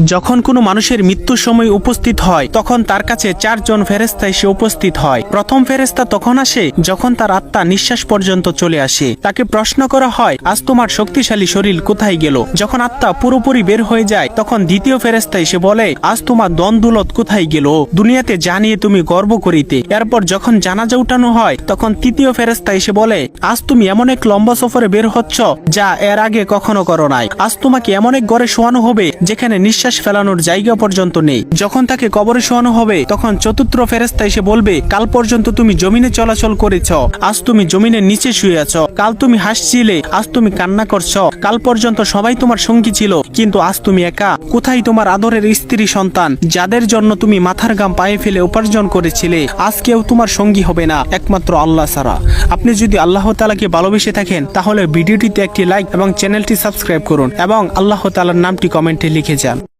যখন কোনো মানুষের মৃত্যুর সময় উপস্থিত হয় তখন তার কাছে 4 জন ফেরেশতা এসে উপস্থিত হয়। প্রথম ফেরেশতা তখন আসে যখন তার আত্মা নিঃশ্বাস পর্যন্ত চলে আসে। তাকে প্রশ্ন করা হয়, আজ তোমার শক্তিশালী শরীর কোথায় গেল? যখন আত্মা পুরোপুরি বের হয়ে যায় তখন দ্বিতীয় ফেরেশতা এসে বলে, আজ তোমার দন-দৌলত কোথায় গেল? দুনিয়াতে জানিয়ে তুমি গর্ব করিতে। এরপর যখন জানাজা উঠানো হয় তখন তৃতীয় ফেরেশতা এসে বলে, আজ তুমি এমন এক লম্বা সফরে বের হচ্ছ যা এর আগে কখনো করো নাই। আজ তোমাকে এমন এক ঘরে শোয়ানো হবে যেখানে নিঃশ্বাস ফেলানোর জায়গা পর্যন্ত নেই। যখন তাকে কবরে শোয়ানো হবে তখন চতুর্থ ফেরেশতা এসে বলবে, কাল পর্যন্ত তুমি জমিনে চলাচল করেছ, আজ তুমি জমিনের নিচে শুয়ে আছো। কাল তুমি হাসছিলে, আজ তুমি কান্না করছো। কাল পর্যন্ত সবাই তোমার সঙ্গী ছিল, কিন্তু আজ তুমি একা। কোথায় তোমার আদরের স্ত্রী সন্তান যাদের জন্য তুমি মাথার ঘাম পায়ে ফেলে উপার্জন করেছিলে? আজ কেউ তোমার সঙ্গী হবে না একমাত্র আল্লাহ ছাড়া। আপনি যদি আল্লাহ তাআলাকে ভালোবেসে থাকেন তাহলে ভিডিওটিতে একটি লাইক এবং চ্যানেলটি সাবস্ক্রাইব করুন এবং আল্লাহ তাআলার নামটি কমেন্টে লিখে যান।